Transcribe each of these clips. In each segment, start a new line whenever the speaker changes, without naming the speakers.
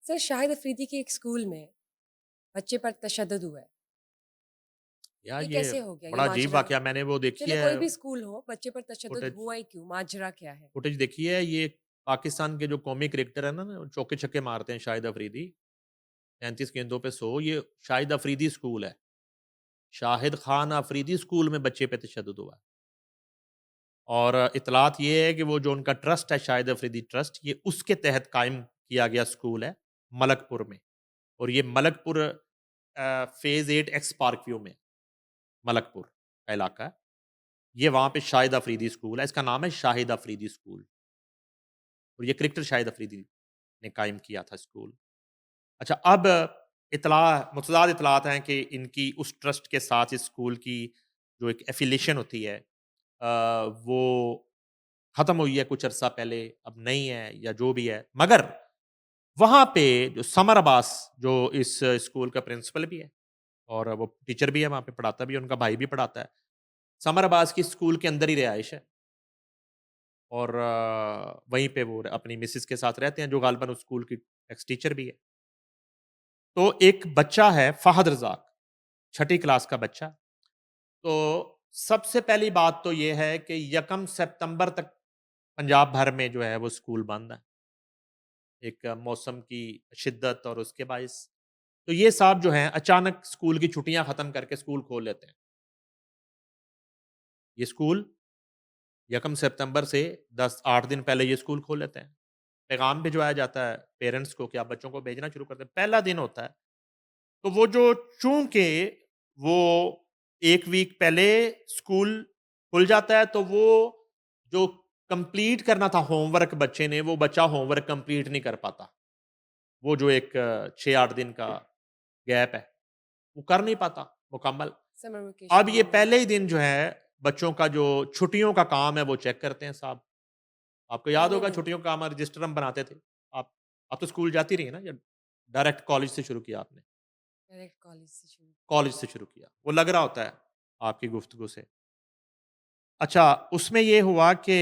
Sir Shahid Afridi के एक school में बच्चे पर तशद्दुद हुआ है।
यार
ये
ये
कैसे हो गया ये
बड़ा अजीब
माजरा?
वाकया मैंने वो देखी
चले
है
कोई भी स्कूल हो, बच्चे पर तशद्दुद
फुटेज
हुआ ही क्यों? माजरा क्या है?
फुटेज देखी है ये पाकिस्तान के जो कौमी क्रिकेटर है ना चौके छक्के मारते हैं शाहिद अफरीदी 33 गेंदों पे 100 ये शाहिद अफरीदी स्कूल है शाहिद खान अफरीदी स्कूल में बच्चे पे तशद्दुद हुआ है और इतलात ये है कि वो जो उनका ट्रस्ट है शाहिद अफरीदी ट्रस्ट ये उसके तहत कायम किया गया स्कूल है मलकपुर में और ये Malakpur phase 8 x park view में मलकपुर का इलाका है ये वहाँ पे शाहिद अफरीदी स्कूल है इसका नाम है शाहिद अफरीदी स्कूल और ये क्रिकेटर शाहिद अफरीदी ने कायम किया था स्कूल। अच्छा अब इत्तला मुतज़ाद इत्तलात हैं कि इनकी उस ट्रस्ट के साथ इस स्कूल की जो एक एफ़िलिएशन होती है वो ख़त्म हुई है कुछ अरसा पहले, अब नहीं है या जो भी है। मगर वहाँ पे जो समर अब्बास जो इस स्कूल का प्रिंसिपल भी है और वो टीचर भी है वहाँ पे पढ़ाता भी है, उनका भाई भी पढ़ाता है। समर अब्बास की स्कूल के अंदर ही रिहाइश है और वहीं पे वो अपनी मिसेज़ के साथ रहते हैं जो ग़ालिबन उस स्कूल की एक्स टीचर भी है। तो एक बच्चा है फ़हद रज़ाक, छठी क्लास का बच्चा। तो सबसे पहली बात तो ये है कि यकम सितंबर तक पंजाब भर में जो है वो स्कूल बंद है। एक मौसम की शिद्दत और उसके बाइस। तो ये साहब जो हैं अचानक स्कूल की छुट्टियाँ ख़त्म करके स्कूल खोल लेते हैं। ये स्कूल यकम सितंबर से 10-8 दिन पहले ये स्कूल खोल लेते हैं। पैगाम भिजवाया जाता है पेरेंट्स को कि आप बच्चों को भेजना शुरू कर दें। पहला दिन होता है। तो वो जो चूँकि वो 1 वीक पहले स्कूल खुल जाता है तो वो जो कंप्लीट करना था होमवर्क बच्चे ने, वो बच्चा होमवर्क कंप्लीट नहीं कर पाता। वो जो एक 6-8 दिन का गैप है, वो कर नहीं पाता मुकम्मल।
समर
अब
वेकेशन
ये
में।
पहले ही दिन जो है बच्चों का जो छुट्टियों का काम है वो चेक करते हैं साहब। आपको याद
पहले
होगा
दिन
छुट्टियों का काम रजिस्टर हम बनाते थे। आप आप तो स्कूल जाती रही हैं ना या डायरेक्ट कॉलेज से शुरू किया आपने?
डायरेक्ट कॉलेज से शुरू।
कॉलेज से शुरू किया। वो लग रहा होता है आपकी गुफ्तगू से। अच्छा, उसमें ये हुआ कि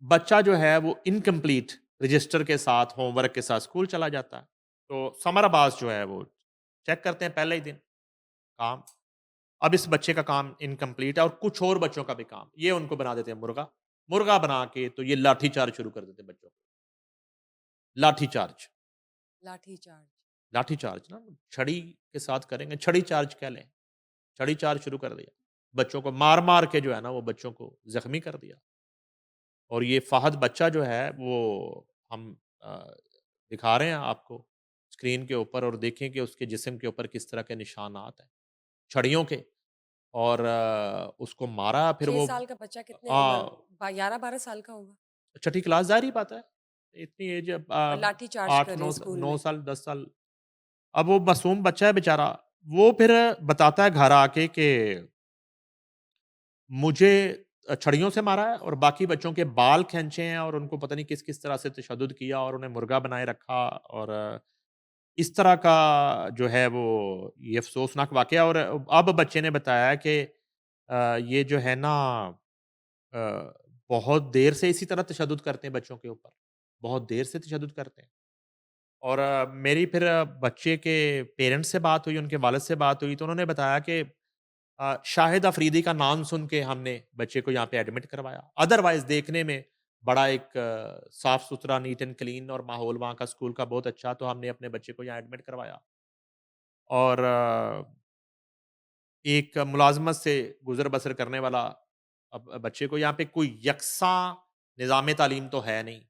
बच्चा जो है वो इनकम्प्लीट रजिस्टर के साथ, होमवर्क के साथ स्कूल चला जाता है। तो समर अब्बास जो है वो चेक करते हैं पहले ही दिन काम। अब इस बच्चे का काम इनकम्प्लीट है और कुछ और बच्चों का भी काम। ये उनको बना देते हैं मुर्गा। मुर्गा बना के तो ये लाठीचार्ज शुरू कर देते हैं बच्चों को। लाठीचार्ज।
लाठी चार्ज।
लाठीचार्ज ना छड़ी के साथ करेंगे, छड़ी चार्ज कह लें। छड़ी चार्ज शुरू कर दिया। बच्चों को मार-मार के जो है ना वो बच्चों को ज़ख्मी कर दिया। और ये फ़हद बच्चा जो है वो हम दिखा रहे हैं आपको स्क्रीन के ऊपर और देखें कि उसके जिस्म के ऊपर किस तरह के निशानात हैं, छड़ियों के और उसको मारा फिर
6
वो
साल का बच्चा कितने उम्र
अ,
11-12 साल का होगा
छठी क्लास ज़ाहिर ही बात है। इतनी एज
और लाठी चार्ज कर
8,
रहे हैं
9
स्कूल
9
में।
साल, 10 साल। अब वो मासूम बच्चा है बेचारा, वो फिर बताता है घर आके कि मुझे छड़ियों से मारा है और बाकी बच्चों के बाल खींचे हैं और उनको पता नहीं किस-किस तरह से तशद्दुद किया और उन्हें मुर्गा बनाए रखा और इस तरह का जो है वो ये अफ़सोसनाक वाक़या और अब बच्चे ने बताया कि ये जो है ना अ, बहुत देर से इसी तरह तशद्दुद करते हैं बच्चों के ऊपर, बहुत देर से तशद्दुद करते हैं। और मेरी फिर बच्चे के पेरेंट्स से बात हुई, उनके वालिद से बात हुई तो उन्होंने बताया कि शाहिद अफरीदी का नाम सुन के हमने बच्चे को यहाँ पे एडमिट करवाया। अदरवाइज़ देखने में बड़ा एक साफ-सुथरा, नीट एंड क्लीन और माहौल वहाँ का स्कूल का बहुत अच्छा, तो हमने अपने बच्चे को यहाँ एडमिट करवाया। और एक मुलाज़मत से गुज़र-बसर करने वाला अब बच्चे को यहाँ पे कोई यकसा निज़ाम तालीम तो है नहीं,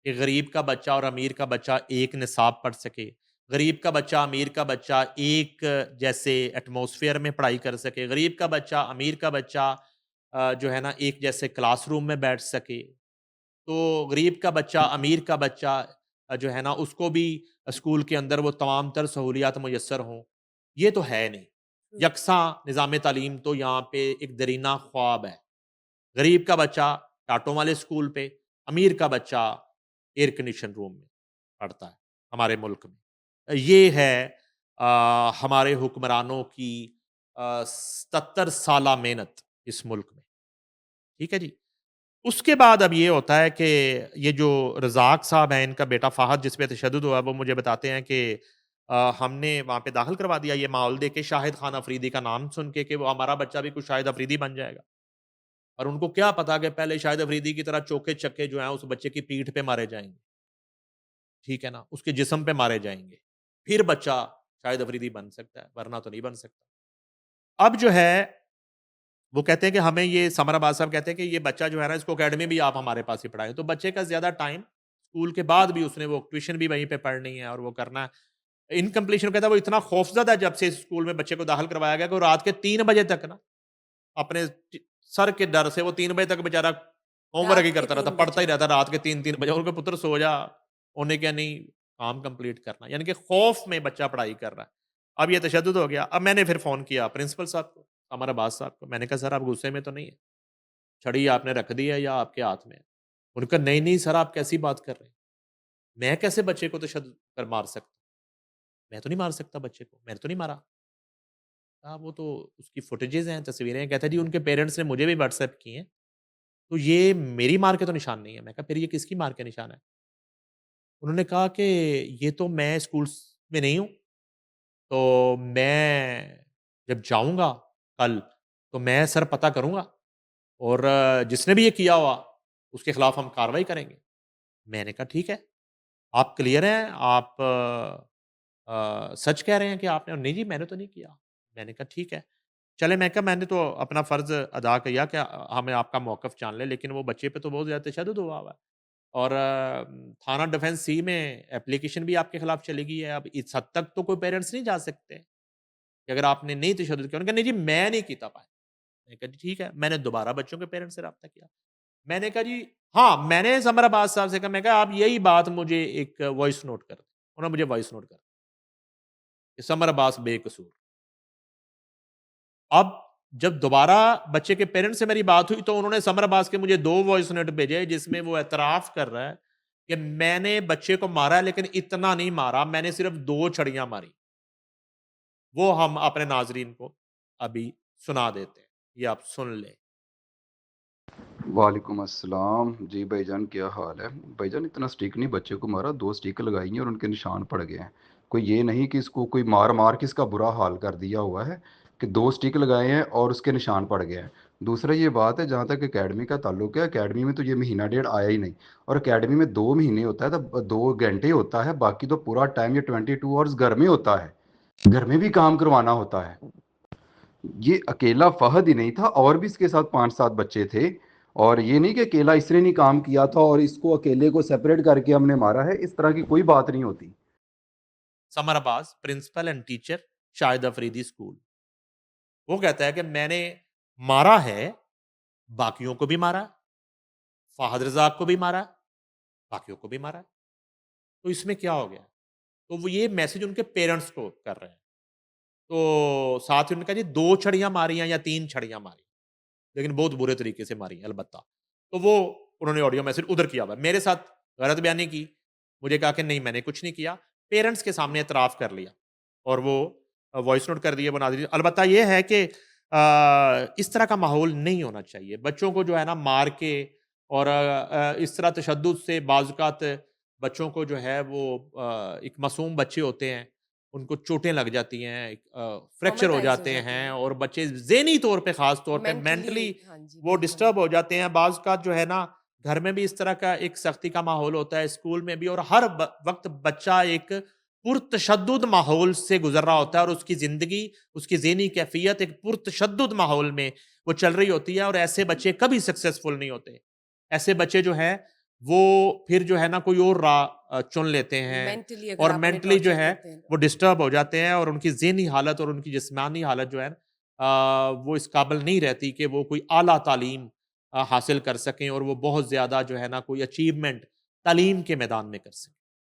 कि गरीब का बच्चा और अमीर का बच्चा एक निसाब पढ़ सके। गरीब का बच्चा, अमीर का बच्चा एक जैसे एटमॉस्फेयर में पढ़ाई कर सके। गरीब का बच्चा, अमीर का बच्चा जो है ना एक जैसे क्लासरूम में बैठ सके। तो गरीब का बच्चा, अमीर का बच्चा जो है ना उसको भी स्कूल के अंदर वो तमाम तर सहूलियात मुयस्सर हों, ये तो है नहीं।
हुँ,
यकसा निज़ाम तालीम तो यहाँ पे एक दरीना ख्वाब है। गरीब का बच्चा टाटों वाले स्कूल पे, अमीर का बच्चा एयर कंडीशन रूम में पढ़ता है, हमारे मुल्क में। ये है हमारे हुक्मरानों की 77 साला मेहनत इस मुल्क में। ठीक है जी? उसके बाद अब ये होता है कि ये जो रज़ाक साहब हैं, इनका बेटा फ़ाहद जिस पे तशद्दुद हुआ, वो मुझे बताते हैं कि हमने वहाँ पे दाखिल करवा दिया ये माहौल देख के शाहिद खान अफरीदी का नाम सुन के कि वो हमारा बच्चा भी कुछ शाहिद अफरीदी बन जाएगा। और उनको क्या पता कि पहले शाहिद अफरीदी की तरह चौके-छक्के जो हैं उस बच्चे की पीठ पे मारे जाएँगे, ठीक है ना? उसके जिस्म पे मारे जाएँगे। फिर बच्चा शाहिद अफरीदी बन सकता है, वरना तो नहीं बन सकता। अब जो है वो कहते हैं कि हमें ये समर अब्बास साहब कहते हैं कि ये बच्चा जो है ना इसको अकेडमी भी आप हमारे पास ही पढ़ाएँ। तो बच्चे का ज़्यादा टाइम स्कूल के बाद भी उसने वो ट्यूशन भी वहीं पे पढ़नी है और वो करना है। इनकम्प्लीशन कहता है वो इतना खौफ़ज़दा है जब से इस स्कूल में बच्चे को दाखिल करवाया गया कि वो रात के 3 बजे तक ना अपने सर के डर से वो 3 बजे तक बेचारा होमवर्क ही
रात के
करता रहता,
3
पढ़ता ही
बजे।
रहता रात के 3-3 बजे। उनके पुत्र सो जा, उन्हें क्या नहीं काम कंप्लीट करना। यानी कि खौफ में बच्चा पढ़ाई कर रहा है। अब ये तशद्दुद हो गया। अब मैंने फिर फ़ोन किया प्रिंसिपल साहब को, अमर अब्बास साहब को। मैंने कहा सर आप गुस्से में तो नहीं है? छड़ी आपने रख दी है या आपके हाथ में है? उन्होंने कहा नहीं, नहीं सर आप कैसी बात कर रहे हैं? मैं कैसे बच्चे को तशद्दुद कर मार सकता हूँ? मैं तो नहीं मार सकता बच्चे को, मैंने तो नहीं मारा। वो तो उसकी फुटेजेज़ हैं, तस्वीरें हैं। कहता है जी उनके पेरेंट्स ने मुझे भी व्हाट्सएप की हैं। तो ये मेरी मार के तो निशान नहीं है। मैं कहा फिर ये किसकी मार के निशान है? उन्होंने कहा कि ये तो मैं स्कूल्स में नहीं हूँ, तो मैं जब जाऊँगा कल, तो मैं सर पता करूँगा और जिसने भी ये किया होगा, उसके खिलाफ हम कार्रवाई करेंगे। मैंने कहा ठीक है, आप क्लियर हैं? आप सच कह रहे हैं कि आपने नहीं जी मैंने तो नहीं किया। मैंने कहा ठीक है। चले मैं कहा मैंने तो अपना फ़र्ज़ अदा किया कि हमें आपका मौक़िफ़ जान लें, लेकिन वो बच्चे पे तो बहुत ज़्यादा तशद्दुद हुआ है। और थाना डिफेंस सी में एप्लीकेशन भी आपके खिलाफ चली गई है। अब इस हद तक तो कोई पेरेंट्स नहीं जा सकते कि अगर आपने नहीं तशद्दुद किया। उन्होंने कहा, "नहीं जी, मैं नहीं कीता पाया।" मैंने कहा, "जी, ठीक है।" मैंने दोबारा बच्चों के पेरेंट्स से राब्ता किया। मैंने कहा, "जी" हाँ, मैंने समर अब्बास साहब से कहा, मैं कहा, "आप यही बात मुझे एक वॉइस नोट कर दें।" उन्होंने मुझे वॉइस नोट कर दिया कि समर अब्बास बेकसूर। अब जब दोबारा बच्चे के पेरेंट्स से मेरी बात हुई तो उन्होंने समर अब्बास के मुझे 2 वॉइस नोट भेजे जिसमें वो एतराफ़ कर रहा है कि मैंने बच्चे को मारा है लेकिन इतना नहीं मारा, मैंने सिर्फ़ 2 छड़ियाँ मारी। वो हम अपने नाज़रीन को अभी सुना देते हैं। ये आप सुन लें।
वालेकुम अस्सलाम। जी भाईजान क्या हाल है? भाईजान इतना स्टिक नहीं बच्चे को मारा, 2 स्टिक लगाई हैं और उनके निशान पड़ गए हैं। कोई ये नहीं कि इसको कोई मार-मार के इसका बुरा हाल कर दिया हुआ है कि 2 स्टिक लगाए हैं और उसके निशान पड़ गए हैं। दूसरा ये बात है जहाँ तक अकेडमी का ताल्लुक है, अकेडमी में तो ये महीना डेढ़ आया ही नहीं और अकेडमी में 2 महीने होता है तो 2 घंटे होता है, बाकी तो पूरा टाइम ये 22 आवर्स घर में होता है। घर में भी काम करवाना होता है। ये अकेला फ़हद ही नहीं था और भी इसके साथ 5-7 बच्चे थे और ये नहीं कि अकेला इसने नहीं काम किया था और इसको अकेले को सेपरेट करके हमने मारा है, इस तरह की कोई बात नहीं होती।
Samar Abbas, principal and teacher, Shahid Afridi school. वो कहता है कि मैंने मारा है, बाकियों को भी मारा, फ़ाहद रज़ाक को भी मारा, बाकियों को भी मारा। तो इसमें क्या हो गया? तो वो ये मैसेज उनके पेरेंट्स को कर रहे हैं। तो साथ ही उन्होंने कहा जी 2 छड़ियाँ मारी हैं या 3 छड़ियाँ मारी, लेकिन बहुत बुरे तरीके से मारी हैं अलबत्ता। तो वो उन्होंने ऑडियो मैसेज उधर किया हुआ है। मेरे साथ गलत बयानी की, मुझे कहा कि नहीं मैंने कुछ नहीं किया। पेरेंट्स के सामने एतराफ़ कर लिया और वो वॉइस नोट कर दिए बना दिए। अलबत्ता ये है कि इस तरह का माहौल नहीं होना चाहिए। बच्चों को जो है ना मार के और इस तरह तशद्दुद से बाज़-औक़ात बच्चों को जो है वो एक मासूम बच्चे होते हैं, उनको चोटें लग जाती हैं, फ्रैक्चर हो
ट्रॉमाटाइज़ हो
जाते
जाते
हैं
हैं।
और बच्चे ज़हनी तौर पे ख़ास तौर पे
मेंटली
मेंटली
हाँ जी,
वो
बिल्कुल।
डिस्टर्ब हो जाते हैं। बाज़ औक़ात जो है ना घर में भी इस तरह का एक सख्ती का माहौल होता है, स्कूल में भी और हर वक्त बच्चा एक पुरतशद्दुद माहौल से गुजर रहा होता है और उसकी ज़िंदगी, उसकी ज़हनी कैफ़ियत एक पुरतशद्दुद माहौल में वो चल रही होती है और ऐसे बच्चे कभी सक्सेसफुल नहीं होते। ऐसे बच्चे जो हैं, वो फिर जो है ना कोई और राह चुन लेते हैं
मेंटली अगर
और
आप उन्हें
मेंटली जो
टॉर्चर
है
करते हैं
वो
तो।
डिस्टर्ब हो जाते हैं और उनकी ज़हनी हालत और उनकी जिस्मानी हालत जो है वो इस काबिल नहीं रहती कि वो कोई आला तालीम हासिल कर सकें और वो बहुत ज़्यादा जो है ना कोई अचीवमेंट तालीम के मैदान में कर सकें।